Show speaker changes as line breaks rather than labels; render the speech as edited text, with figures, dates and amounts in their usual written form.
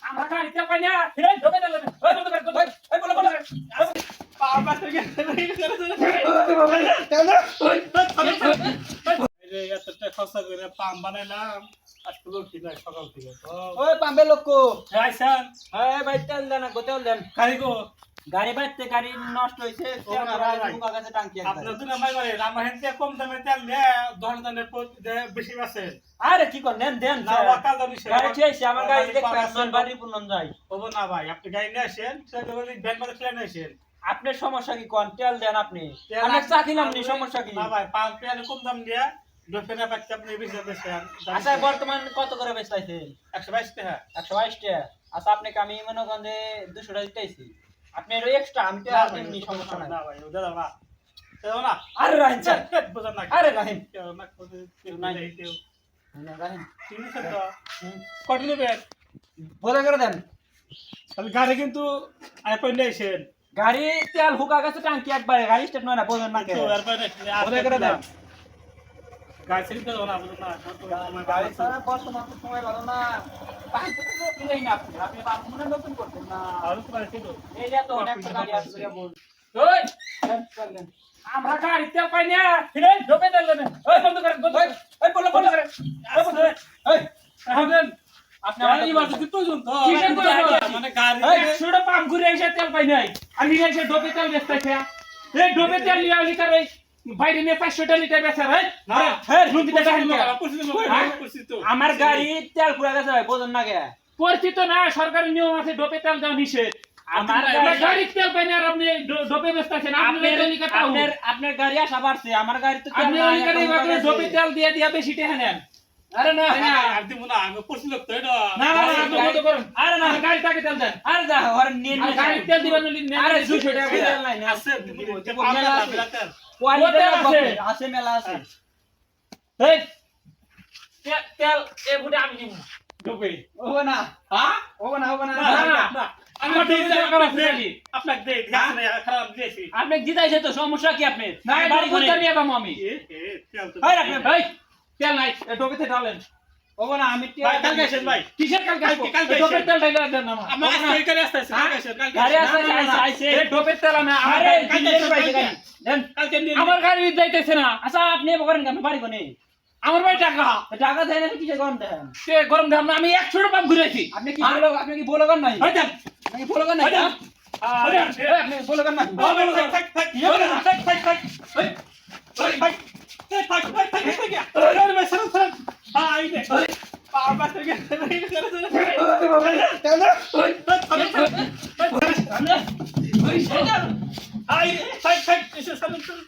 আমরা গাড়িতে পাই না ফিরে ঢোকে দিলেন ওই বন্ধ করে ওই বলো বলো পাওয়া থেকে এই এতটা খরচা করে পাম বানাইলাম আজকে লোক ঠিক আছে সকাল থেকে
ওই পাম্পে লোক
আইসান
এই ভাই তেল দেন গোতেল দেন
কারিগো
গাড়ি বাইতে গাড়ি নষ্ট হইছে তেল ভরা বুকা কাছে টাঙ্কি
আপনার দুনা মাই করে আমার হেনতে কম দামে তেল নে 10 দামের বেশি আছে
আরে কি কর নেন দেন
না ওয়াকাল দামি সে
গাড়ি চেয়েছি আমার গাড়ি দেখতে আসছেন বাড়ি পূর্ণ যাই
ওবো না ভাই আপনি গাড়ি নিয়ে আসেন সেটা বলি ব্যান মারা খেলে নিয়ে আসেন
আপনার সমস্যা কি কোন তেল দেন আপনি অনেক চা খেলাম নি সমস্যা কি
না ভাই 5 পেয়ারে কম দাম দিয়া দোকানে পাচ্ছি আপনি বেশি বেচেন
আচ্ছা বর্তমান কত করে বেচতাইছেন
122 টাকা
122 টাকা আচ্ছা আপনাকে আমি মনে করেন যে 200 টাকা দিতেছি আপনি এর এক্সট্রা আমি তো এমনি সমস্যা নাই
না ভাই ওটা দাও না দাও না
আরে রাহিন স্যার
বুঝান না
আরে রাহিন
না কেউ নাই কেউ
না রাহিন
ঠিক আছে তো কত নেবেন
বলে করে দেন
তাহলে গাড়ি কিন্তু আইপন নিয়ে আসেন
গাড়ি তেল হুকা গেছে টাঙ্কি একবারে গাড়ি স্টার্ট নয় না বলেন না কে
তো এরপর
বলে করে দেন
গাড়ি ছেড়ে দাও না বুঝুন না
গাড়ি ছাড়া বর্তমান সময় ভালো না টাঙ্কি তো কিনেই না আপনি আপনি মনে নতুন করতেন না
আর তো গাড়ি ছিল
এই যে তো অনেক গাড়ি আছে বল
ওই
চলেন
আমরা গাড়ি তেল পাই না ফিরে ঢোকে দিলেন ওই বন্ধ করে
এই বলো বলো করে এই
আমাদের
আপনি
গাড়ি
আমাদের
বাজে প্রয়োজন তো
কিসের প্রয়োজন?
মানে গাড়ি
এই,
শুড়ে পাম্প ঘুরে এসে তেল পাই নাই আর নিয়ে এসে ডোবে তেল বেচতেছে এই ডোবে তেল নিয়ে লিটার এই বাইরে নিয়ে 500 লিটার বেচা ভাই
না হ্যাঁ
রুগীটা দেখেন না
আমার গাড়ি তেল পুরা গেছে ভাই বোঝেন না কে
পরিচিত না সরকারি নিয়ম আছে ডোবে তেল দেওয়া নিষেধ
আমার
গাড়ি তেল পাই না আর আপনি ডোবে বেচতেছেন
আপনার গাড়ি আসা বাড়ছে আমার গাড়ি তো তেল
আপনি
নাই,
গাড়ি
এখন
বাগলে
গেছে।
ডোবে তেল দিয়ে দিয়া বেশি টাকা নেন আরে না
আর দিব না আমি পরিচিত তো এটা
না না না আপনি বন্ধ করুন
আরে না
গাড়িটাকে তেল দেন
আরে যা ওর নিয়ে
আর গাড়ি তেল দিবেন
আরে 200 টাকা তেল নাই না
আছে
মেলা আছে।
বিলাতের
কোয়ালিটি
আছে।
আছে মেলা আছে
এই তেল এ বুড়ে আমি দিব ডোবে
ওগো না
হ্যাঁ
ওগো না
না আমার দিন খারাপ হয়ে
আপনাকে দে গাছনে খারাপ দিয়েছি
আপনি জিতাইছে তো সমস্যা কি আপনি
না
বাড়ি
বাড়ি
করে
নিয়ে যাবো আমি
তেল তো
ভাই আপনি
এই তেল নাই ডোবেতে ঢালেন
ওগো না আমি
ভাই কালকে আসেন ভাই
কিসের কালকে
কালকে
ডোবের তেল ঢাইলে দেন না
আমার আজকে এখানে আসতেছে কালকে আসেন কালকে
গাড়ি
আসেন।
আছে আইছে
এই ডোবের তেল আমি আমার
আরে
গাড়ি-
দিনের পাইছে গাড়ি দেন
কালকে নিয়ে
আমার গাড়ি যাইতেছে না
আচ্ছা আপনি করেন কেন বাড়ি কোনে
আমার ভাই টাকা
টাকা দেন না কিসে গরম দেন
সে গরম দাম না আমি 100 টাকা ঘুরেছি
আপনি কি বলো কেন নাই
ভাই দেন
আপনি বলো কেন নাই আপনি বলো কেন নাই
থাক থাক থাক থাক থাক ভাই ভাই থাক থাক থাক আরে ভাই সরন সরন আই দে বাবা থেকে আই থাক থাক এসে সরন সরন